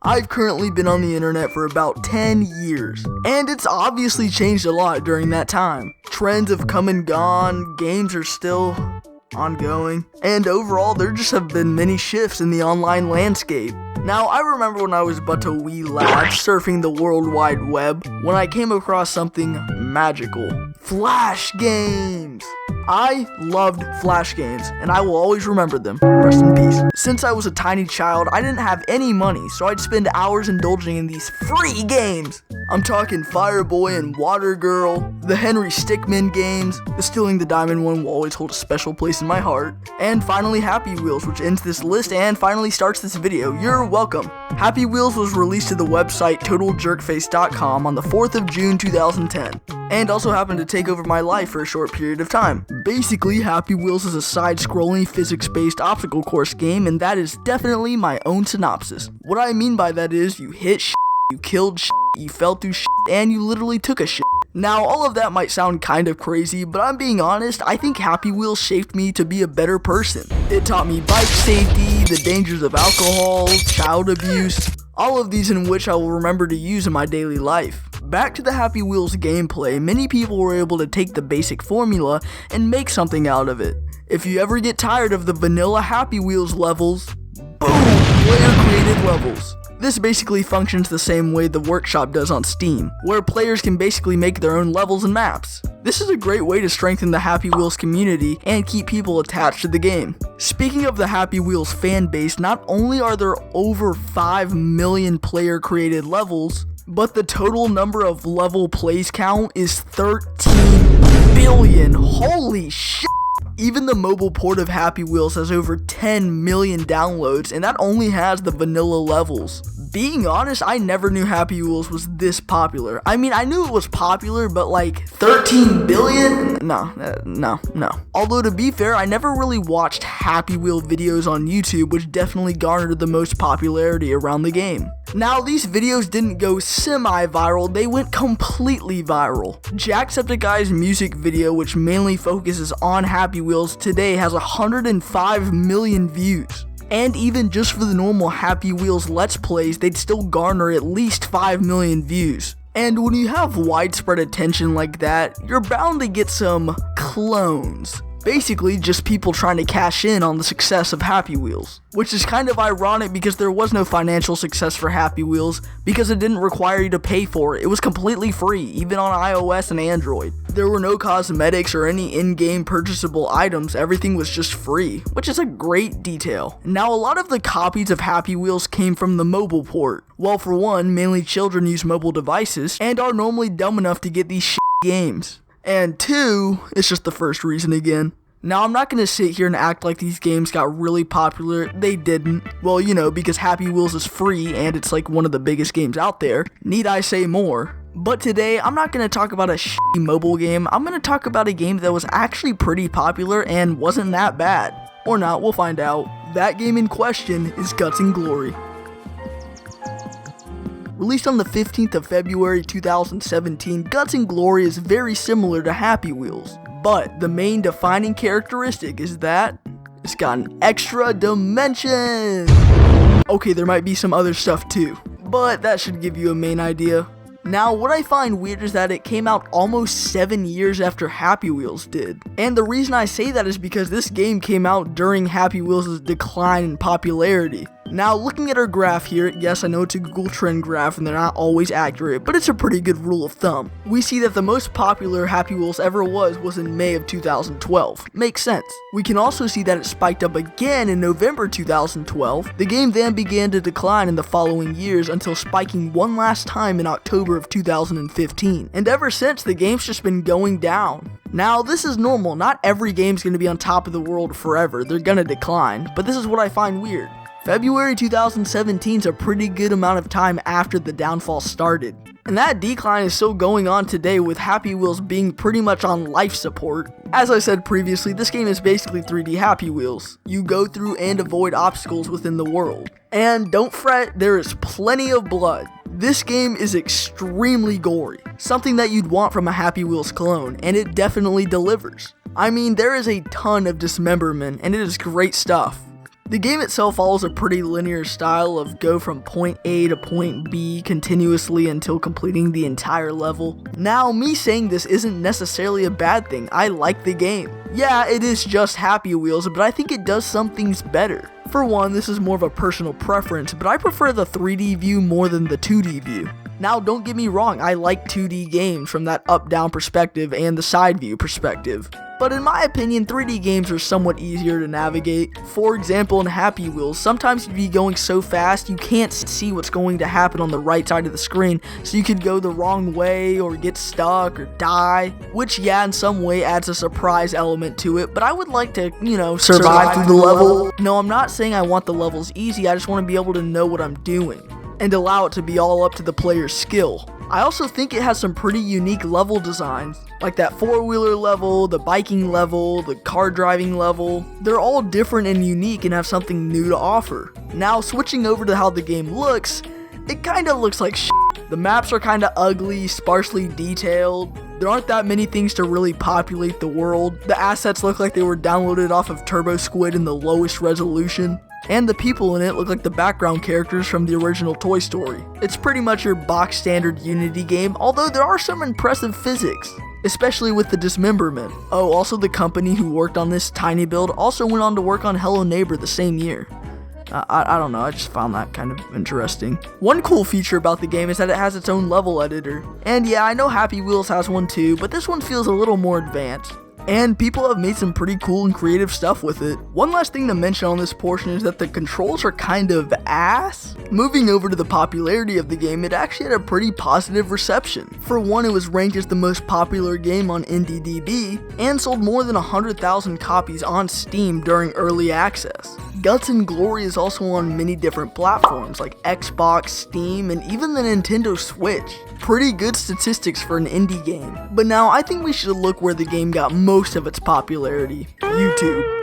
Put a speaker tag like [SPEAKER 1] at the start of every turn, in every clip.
[SPEAKER 1] I've currently been on the internet for about 10 years, and it's obviously changed a lot during that time. Trends have come and gone, games are still ongoing, and overall there just have been many shifts in the online landscape. Now, I remember when I was but a wee lad surfing the World Wide Web when I came across something magical. Flash games! I loved Flash games, and I will always remember them. Rest in peace. Since I was a tiny child, I didn't have any money, so I'd spend hours indulging in these free games. I'm talking Fireboy and Water Girl, the Henry Stickmin games, the Stealing the Diamond one will always hold a special place in my heart, and finally Happy Wheels, which ends this list and finally starts this video. You're welcome. Happy Wheels was released to the website TotalJerkface.com on the 4th of June 2010, and also happened to take over my life for a short period of time. Basically, Happy Wheels is a side-scrolling, physics-based obstacle course game, and that is definitely my own synopsis. What I mean by that is, you hit shit, you killed shit, you fell through shit, and you literally took a shit. Now, all of that might sound kind of crazy, but I'm being honest, I think Happy Wheels shaped me to be a better person. It taught me bike safety, the dangers of alcohol, child abuse, all of these in which I will remember to use in my daily life. Back to the Happy Wheels gameplay, many people were able to take the basic formula and make something out of it. If you ever get tired of the vanilla Happy Wheels levels, boom, player-created levels. This basically functions the same way the workshop does on Steam, where players can basically make their own levels and maps. This is a great way to strengthen the Happy Wheels community and keep people attached to the game. Speaking of the Happy Wheels fan base, not only are there over 5 million player created levels, but the total number of level plays count is 13 billion. Holy shit! Even the mobile port of Happy Wheels has over 10 million downloads, and that only has the vanilla levels. Being honest, I never knew Happy Wheels was this popular. I mean, I knew it was popular, but like 13 billion? No. Although to be fair, I never really watched Happy Wheel videos on YouTube, which definitely garnered the most popularity around the game. Now, these videos didn't go semi-viral, they went completely viral. Jacksepticeye's music video, which mainly focuses on Happy Wheels, today has 105 million views. And even just for the normal Happy Wheels Let's Plays, they'd still garner at least 5 million views. And when you have widespread attention like that, you're bound to get some clones. Basically, just people trying to cash in on the success of Happy Wheels. Which is kind of ironic because there was no financial success for Happy Wheels because it didn't require you to pay for it. It was completely free, even on iOS and Android. There were no cosmetics or any in-game purchasable items, everything was just free, which is a great detail. Now, a lot of the copies of Happy Wheels came from the mobile port. Well, for one, mainly children use mobile devices and are normally dumb enough to get these games. And two, it's just the first reason again. Now, I'm not going to sit here and act like these games got really popular. They didn't. Well, you know, because Happy Wheels is free and it's like one of the biggest games out there. Need I say more? But today, I'm not going to talk about a shitty mobile game. I'm going to talk about a game that was actually pretty popular and wasn't that bad. Or not, we'll find out. That game in question is Guts and Glory. Released on the 15th of February 2017, Guts and Glory is very similar to Happy Wheels. But the main defining characteristic is that it's got an extra dimension. Okay, there might be some other stuff too, but that should give you a main idea. Now, what I find weird is that it came out almost 7 years after Happy Wheels did. And the reason I say that is because this game came out during Happy Wheels' decline in popularity. Now, looking at our graph here, yes, I know it's a Google Trend graph and they're not always accurate, but it's a pretty good rule of thumb. We see that the most popular Happy Wheels ever was in May of 2012. Makes sense. We can also see that it spiked up again in November 2012. The game then began to decline in the following years until spiking one last time in October of 2015. And ever since, the game's just been going down. Now, this is normal. Not every game's going to be on top of the world forever. They're going to decline, but this is what I find weird. February 2017 is a pretty good amount of time after the downfall started. And that decline is still going on today with Happy Wheels being pretty much on life support. As I said previously, this game is basically 3D Happy Wheels. You go through and avoid obstacles within the world. And don't fret, there is plenty of blood. This game is extremely gory, something that you'd want from a Happy Wheels clone, and it definitely delivers. I mean, there is a ton of dismemberment, and it is great stuff. The game itself follows a pretty linear style of go from point A to point B continuously until completing the entire level. Now, me saying this isn't necessarily a bad thing. I like the game. Yeah, it is just Happy Wheels, but I think it does some things better. For one, this is more of a personal preference, but I prefer the 3D view more than the 2D view. Now, don't get me wrong, I like 2D games from that up-down perspective and the side view perspective. But in my opinion, 3D games are somewhat easier to navigate. For example, in Happy Wheels, sometimes you'd be going so fast you can't see what's going to happen on the right side of the screen, so you could go the wrong way or get stuck or die, which yeah, in some way adds a surprise element to it, but I would like to, survive through the level. No, I'm not saying I want the levels easy, I just want to be able to know what I'm doing, and allow it to be all up to the player's skill. I also think it has some pretty unique level designs, like that 4-wheeler level, the biking level, the car driving level. They're all different and unique and have something new to offer. Now, switching over to how the game looks, it kinda looks like shit. The maps are kinda ugly, sparsely detailed. There aren't that many things to really populate the world. The assets look like they were downloaded off of Turbo Squid in the lowest resolution. And the people in it look like the background characters from the original Toy Story. It's pretty much your box standard Unity game, although there are some impressive physics, especially with the dismemberment. Oh, also the company who worked on this tiny build also went on to work on Hello Neighbor the same year. I don't know, I just found that kind of interesting. One cool feature about the game is that it has its own level editor. And yeah, I know Happy Wheels has one too, but this one feels a little more advanced. And people have made some pretty cool and creative stuff with it. One last thing to mention on this portion is that the controls are kind of ass. Moving over to the popularity of the game, it actually had a pretty positive reception. For one, it was ranked as the most popular game on IndieDB, and sold more than 100,000 copies on Steam during early access. Guts and Glory is also on many different platforms like Xbox, Steam, and even the Nintendo Switch. Pretty good statistics for an indie game. But now I think we should look where the game got most of its popularity: YouTube.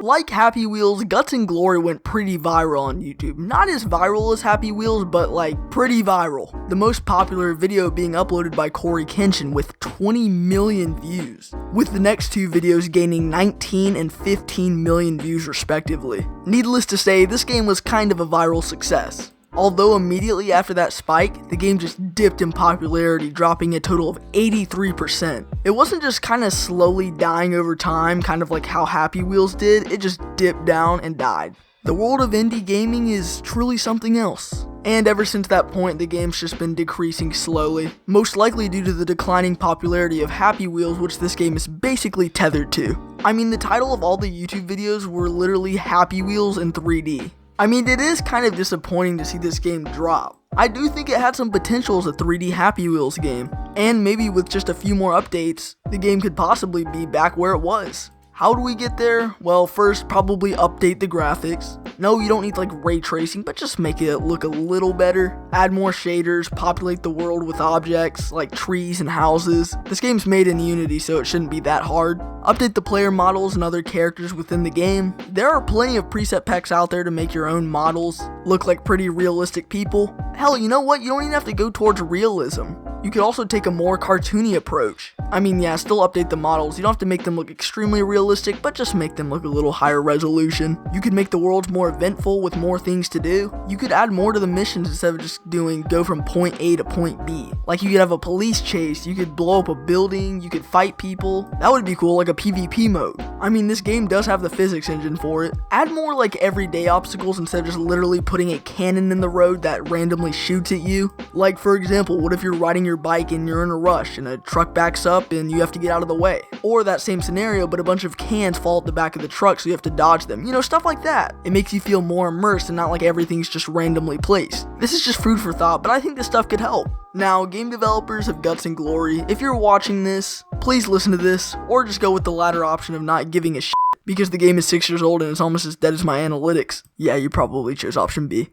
[SPEAKER 1] Like Happy Wheels, Guts and Glory went pretty viral on YouTube. Not as viral as Happy Wheels, but like pretty viral. The most popular video being uploaded by Corey Kenshin with 20 million views, with the next two videos gaining 19 and 15 million views respectively. Needless to say, this game was kind of a viral success. Although immediately after that spike, the game just dipped in popularity, dropping a total of 83%. It wasn't just kind of slowly dying over time, kind of like how Happy Wheels did, it just dipped down and died. The world of indie gaming is truly something else. And ever since that point, the game's just been decreasing slowly, most likely due to the declining popularity of Happy Wheels, which this game is basically tethered to. I mean, the title of all the YouTube videos were literally Happy Wheels in 3D. I mean, it is kind of disappointing to see this game drop. I do think it had some potential as a 3D Happy Wheels game, and maybe with just a few more updates, the game could possibly be back where it was. How do we get there? Well, first, probably update the graphics. No, you don't need like ray tracing, but just make it look a little better. Add more shaders, populate the world with objects like trees and houses. This game's made in Unity, so it shouldn't be that hard. Update the player models and other characters within the game. There are plenty of preset packs out there to make your own models look like pretty realistic people. Hell, you know what? You don't even have to go towards realism. You could also take a more cartoony approach. I mean, yeah, still update the models. You don't have to make them look extremely realistic, but just make them look a little higher resolution. You could make the worlds more eventful with more things to do. You could add more to the missions instead of just go from point A to point B. Like you could have a police chase, you could blow up a building, you could fight people. That would be cool, like a PvP mode. I mean, this game does have the physics engine for it. Add more like everyday obstacles instead of just literally putting a cannon in the road that randomly shoots at you. Like for example, what if you're riding your bike and you're in a rush and a truck backs up and you have to get out of the way? Or that same scenario, but a bunch of cans fall at the back of the truck so you have to dodge them. You know, stuff like that. It makes you feel more immersed and not like everything's just randomly placed. This is just food for thought, but I think this stuff could help. Now, game developers of Guts and Glory, if you're watching this, please listen to this, or just go with the latter option of not giving a shit, because the game is 6 years old and it's almost as dead as my analytics. Yeah, you probably chose option B.